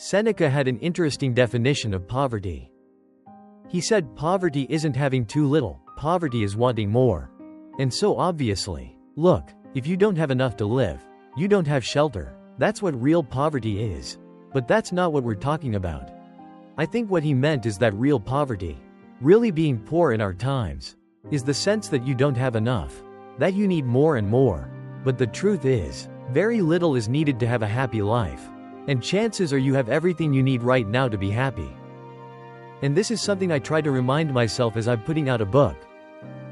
Seneca had an interesting definition of poverty. He said poverty isn't having too little, poverty is wanting more. And so obviously, look, if you don't have enough to live, you don't have shelter. That's what real poverty is. But that's not what we're talking about. I think what he meant is that real poverty, really being poor in our times, is the sense that you don't have enough, that you need more and more. But the truth is, very little is needed to have a happy life. And chances are you have everything you need right now to be happy. And this is something I try to remind myself as I'm putting out a book.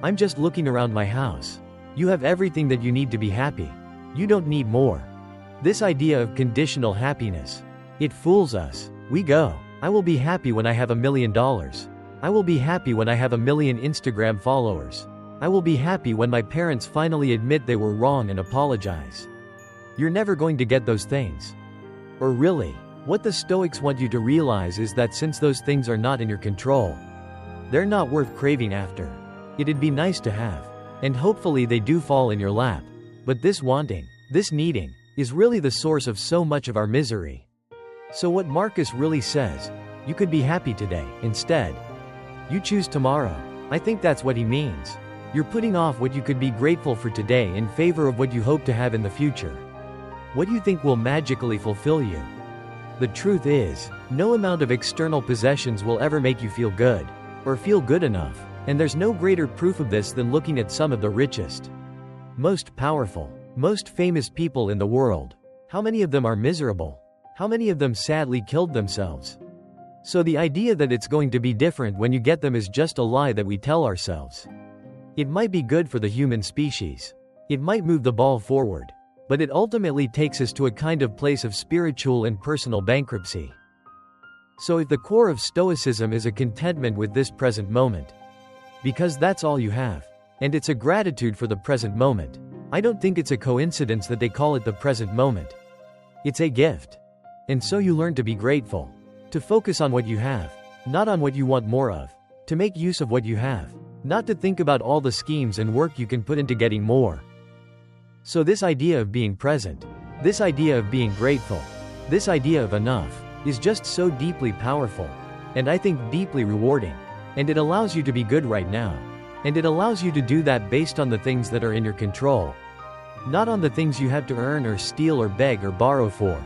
I'm just looking around my house. You have everything that you need to be happy. You don't need more. This idea of conditional happiness, it fools us. We go, I will be happy when I have $1 million. I will be happy when I have 1 million Instagram followers. I will be happy when my parents finally admit they were wrong and apologize. You're never going to get those things. Or really, what the Stoics want you to realize is that since those things are not in your control, they're not worth craving after. It'd be nice to have. And hopefully they do fall in your lap. But this wanting, this needing, is really the source of so much of our misery. So what Marcus really says, you could be happy today, instead. You choose tomorrow. I think that's what he means. You're putting off what you could be grateful for today in favor of what you hope to have in the future. What do you think will magically fulfill you? The truth is, no amount of external possessions will ever make you feel good, or feel good enough. And there's no greater proof of this than looking at some of the richest, most powerful, most famous people in the world. How many of them are miserable? How many of them sadly killed themselves? So the idea that it's going to be different when you get them is just a lie that we tell ourselves. It might be good for the human species. It might move the ball forward. But it ultimately takes us to a kind of place of spiritual and personal bankruptcy. So if the core of Stoicism is a contentment with this present moment, because that's all you have, and it's a gratitude for the present moment, I don't think it's a coincidence that they call it the present moment. It's a gift. And so you learn to be grateful, to focus on what you have, not on what you want more of, to make use of what you have, not to think about all the schemes and work you can put into getting more. So this idea of being present, this idea of being grateful, this idea of enough, is just so deeply powerful, and I think deeply rewarding. And it allows you to be good right now. And it allows you to do that based on the things that are in your control, not on the things you have to earn or steal or beg or borrow for.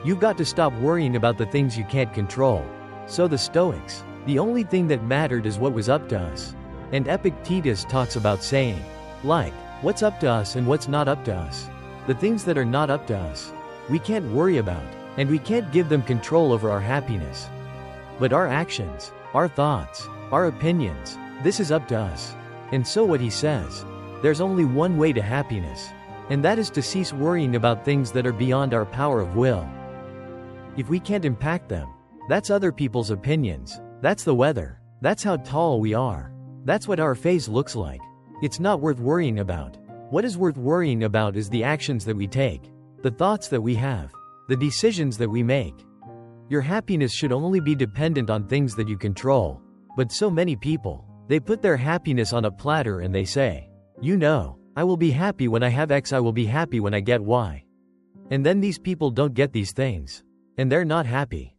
You've got to stop worrying about the things you can't control. So the Stoics, the only thing that mattered is what was up to us. And Epictetus talks about saying, like, what's up to us and what's not up to us. The things that are not up to us, we can't worry about, and we can't give them control over our happiness. But our actions, our thoughts, our opinions, this is up to us. And so what he says, there's only one way to happiness, and that is to cease worrying about things that are beyond our power of will. If we can't impact them, that's other people's opinions, that's the weather, that's how tall we are, that's what our face looks like. It's not worth worrying about. What is worth worrying about is the actions that we take, the thoughts that we have, the decisions that we make. Your happiness should only be dependent on things that you control. But so many people, they put their happiness on a platter and they say, you know, I will be happy when I have X, I will be happy when I get Y. And then these people don't get these things. And they're not happy.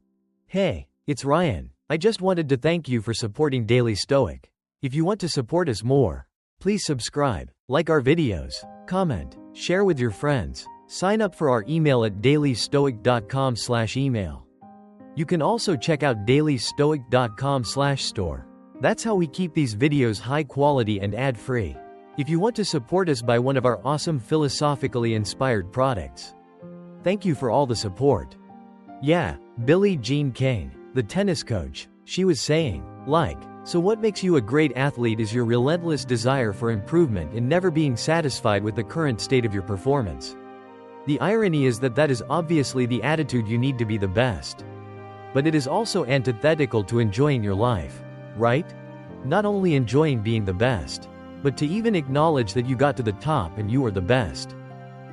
Hey, it's Ryan. I just wanted to thank you for supporting Daily Stoic. If you want to support us more, please subscribe, like our videos, comment, share with your friends, sign up for our email at dailystoic.com/email. You can also check out dailystoic.com/store. That's how we keep these videos high quality and ad-free. If you want to support us, buy one of our awesome philosophically inspired products. Thank you for all the support. Yeah, Billie Jean King, the tennis coach, she was saying, like, so what makes you a great athlete is your relentless desire for improvement and never being satisfied with the current state of your performance. The irony is that is obviously the attitude you need to be the best. But it is also antithetical to enjoying your life, right? Not only enjoying being the best, but to even acknowledge that you got to the top and you are the best.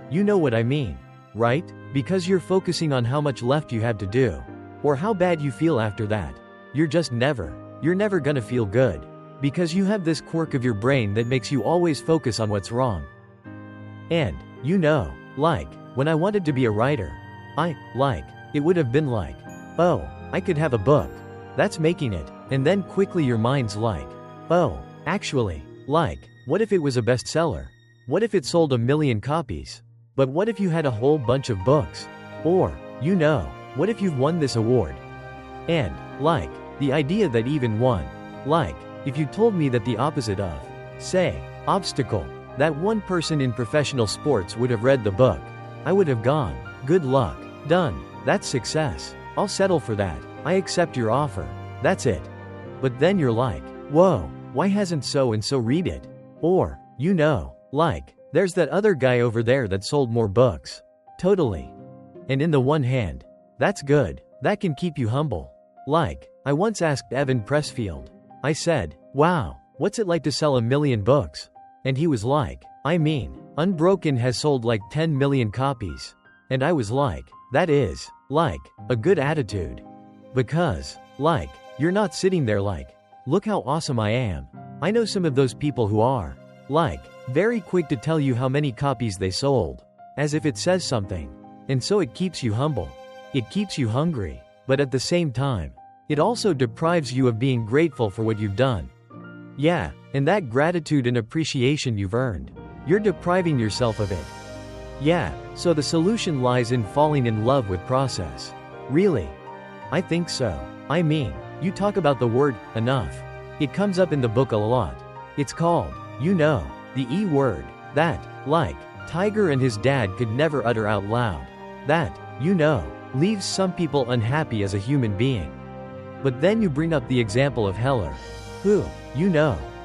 You know what I mean, right? Because you're focusing on how much left you have to do, or how bad you feel after that. You're never gonna feel good. Because you have this quirk of your brain that makes you always focus on what's wrong. And, you know, like, when I wanted to be a writer, It would have been like, oh, I could have a book. That's making it. And then quickly your mind's like, oh, actually, like, what if it was a bestseller? What if it sold 1 million copies? But what if you had a whole bunch of books? Or, what if you've won this award? And, like, the idea that even one, like, if you told me that the opposite of, say, obstacle, that one person in professional sports would have read the book, I would have gone, good luck, done, that's success, I'll settle for that, I accept your offer, that's it. But then you're like, whoa, why hasn't so and so read it? Or, like, there's that other guy over there that sold more books. Totally. And in the one hand, that's good, that can keep you humble. Like, I once asked Evan Pressfield. I said, wow, what's it like to sell 1 million books? And he was like, I mean, Unbroken has sold like 10 million copies. And I was like, that is, like, a good attitude. Because, like, you're not sitting there like, look how awesome I am. I know some of those people who are, like, very quick to tell you how many copies they sold. As if it says something. And so it keeps you humble. It keeps you hungry. But at the same time, it also deprives you of being grateful for what you've done. Yeah, and that gratitude and appreciation you've earned, you're depriving yourself of it. Yeah, so the solution lies in falling in love with process. Really? I think so. I mean, you talk about the word, enough. It comes up in the book a lot. It's called, the E word, that, like, Tiger and his dad could never utter out loud. That, leaves some people unhappy as a human being. But then you bring up the example of Heller, who,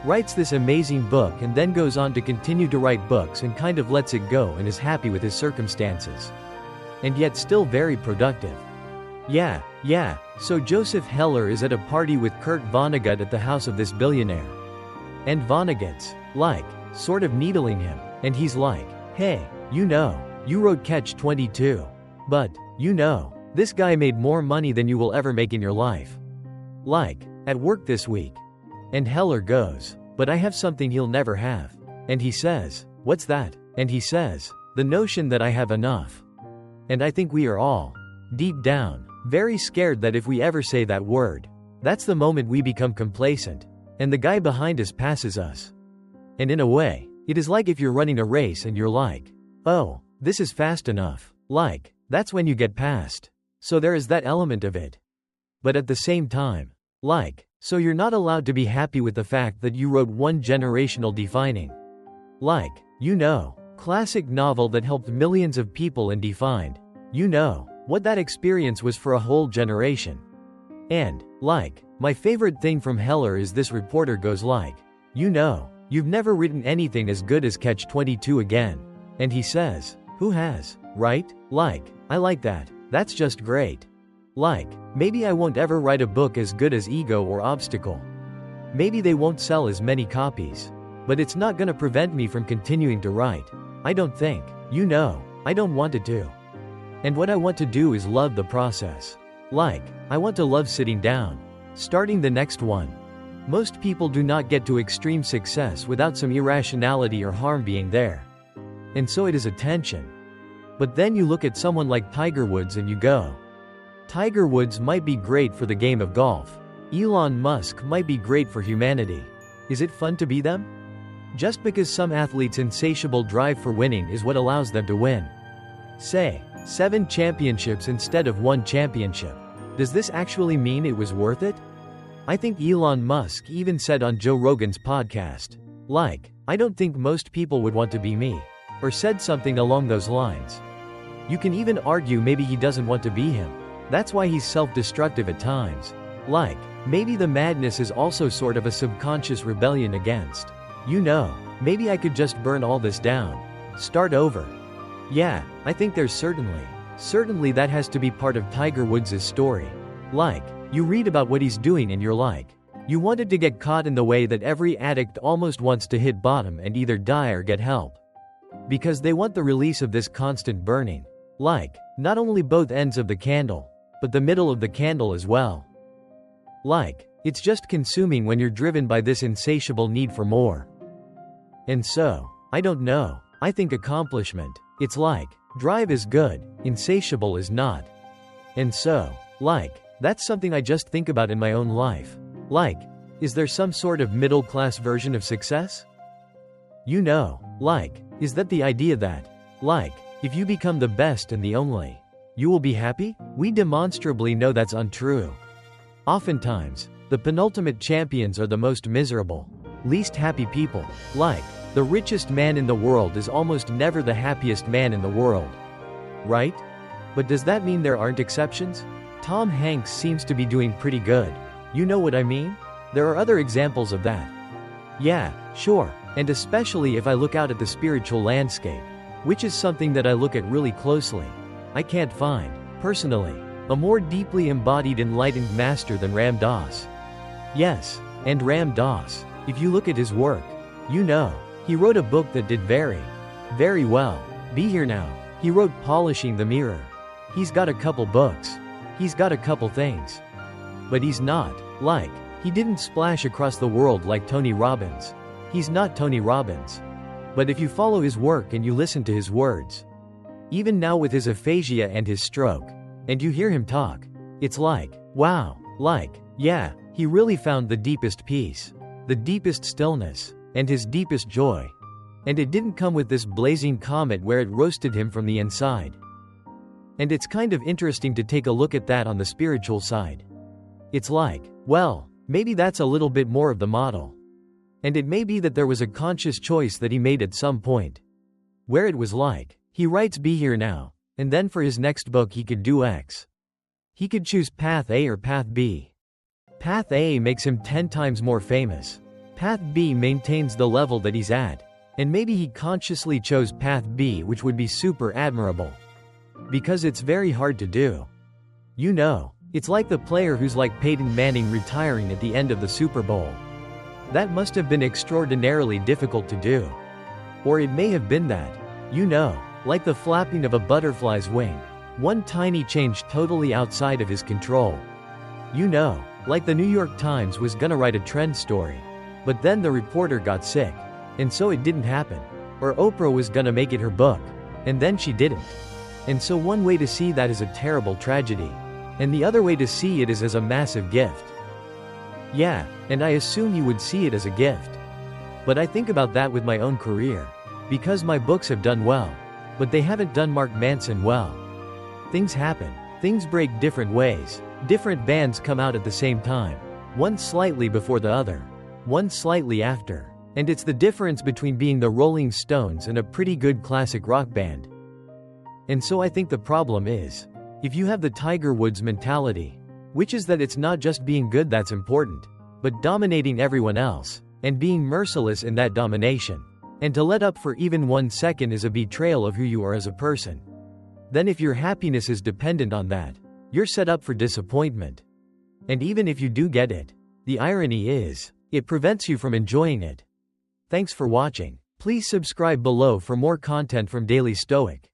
writes this amazing book and then goes on to continue to write books and kind of lets it go and is happy with his circumstances. And yet still very productive. Yeah, so Joseph Heller is at a party with Kurt Vonnegut at the house of this billionaire. And Vonnegut's, like, sort of needling him, and he's like, hey, you wrote Catch-22. But, this guy made more money than you will ever make in your life. Like, at work this week. And Heller goes, but I have something he'll never have. And he says, what's that? And he says, the notion that I have enough. And I think we are all, deep down, very scared that if we ever say that word, that's the moment we become complacent, and the guy behind us passes us. And in a way, it is like if you're running a race and you're like, oh, this is fast enough. Like, that's when you get passed. So there is that element of it. But at the same time, like, so you're not allowed to be happy with the fact that you wrote one generational defining, like, classic novel that helped millions of people and defined, what that experience was for a whole generation. And, like, my favorite thing from Heller is this reporter goes like, you've never written anything as good as Catch-22 again. And he says, who has, right? Like, I like that. That's just great. Like, maybe I won't ever write a book as good as Ego or Obstacle. Maybe they won't sell as many copies. But it's not gonna prevent me from continuing to write. I don't think, I don't want it to. And what I want to do is love the process. Like, I want to love sitting down, starting the next one. Most people do not get to extreme success without some irrationality or harm being there. And so it is a tension. But then you look at someone like Tiger Woods and you go, Tiger Woods might be great for the game of golf. Elon Musk might be great for humanity. Is it fun to be them? Just because some athletes' insatiable drive for winning is what allows them to win, say, 7 championships instead of 1 championship. Does this actually mean it was worth it? I think Elon Musk even said on Joe Rogan's podcast, like, I don't think most people would want to be me. Or said something along those lines. You can even argue maybe he doesn't want to be him. That's why he's self-destructive at times. Like, maybe the madness is also sort of a subconscious rebellion against, maybe I could just burn all this down. Start over. Yeah, I think there's certainly that has to be part of Tiger Woods' story. Like, you read about what he's doing and you're like, you wanted to get caught in the way that every addict almost wants to hit bottom and either die or get help. Because they want the release of this constant burning. Like, not only both ends of the candle, but the middle of the candle as well. Like, it's just consuming when you're driven by this insatiable need for more. And so, I don't know, I think accomplishment, it's like, drive is good, insatiable is not. And so, that's something I just think about in my own life. Is there some sort of middle-class version of success? Is that the idea that, if you become the best and the only, you will be happy? We demonstrably know that's untrue. Oftentimes, the penultimate champions are the most miserable, least happy people. The richest man in the world is almost never the happiest man in the world. Right? But does that mean there aren't exceptions? Tom Hanks seems to be doing pretty good. You know what I mean? There are other examples of that. Yeah, sure. And especially if I look out at the spiritual landscape, which is something that I look at really closely, I can't find, personally, a more deeply embodied enlightened master than Ram Dass. Yes, and Ram Dass, if you look at his work, he wrote a book that did very, very well. Be Here Now. He wrote Polishing the Mirror. He's got a couple books. He's got a couple things. But he's not, he didn't splash across the world like Tony Robbins. He's not Tony Robbins. But if you follow his work and you listen to his words, even now with his aphasia and his stroke, and you hear him talk, it's wow, yeah, he really found the deepest peace, the deepest stillness, and his deepest joy. And it didn't come with this blazing comet where it roasted him from the inside. And it's kind of interesting to take a look at that on the spiritual side. It's well, maybe that's a little bit more of the model. And it may be that there was a conscious choice that he made at some point, where it was he writes Be Here Now, and then for his next book he could do X. He could choose path A or path B. Path A makes him 10 times more famous. Path B maintains the level that he's at. And maybe he consciously chose path B, which would be super admirable. Because it's very hard to do. It's like the player who's like Peyton Manning retiring at the end of the Super Bowl. That must have been extraordinarily difficult to do. Or it may have been that, like the flapping of a butterfly's wing, one tiny change totally outside of his control. Like the New York Times was gonna write a trend story. But then the reporter got sick. And so it didn't happen. Or Oprah was gonna make it her book. And then she didn't. And so one way to see that is a terrible tragedy. And the other way to see it is as a massive gift. Yeah, and I assume you would see it as a gift. But I think about that with my own career. Because my books have done well. But they haven't done Mark Manson well. Things happen. Things break different ways. Different bands come out at the same time. One slightly before the other. One slightly after. And it's the difference between being the Rolling Stones and a pretty good classic rock band. And so I think the problem is, if you have the Tiger Woods mentality, which is that it's not just being good that's important, but dominating everyone else, and being merciless in that domination, and to let up for even 1 second is a betrayal of who you are as a person, then if your happiness is dependent on that, you're set up for disappointment. And even if you do get it, the irony is, it prevents you from enjoying it. Thanks for watching. Please subscribe below for more content from Daily Stoic.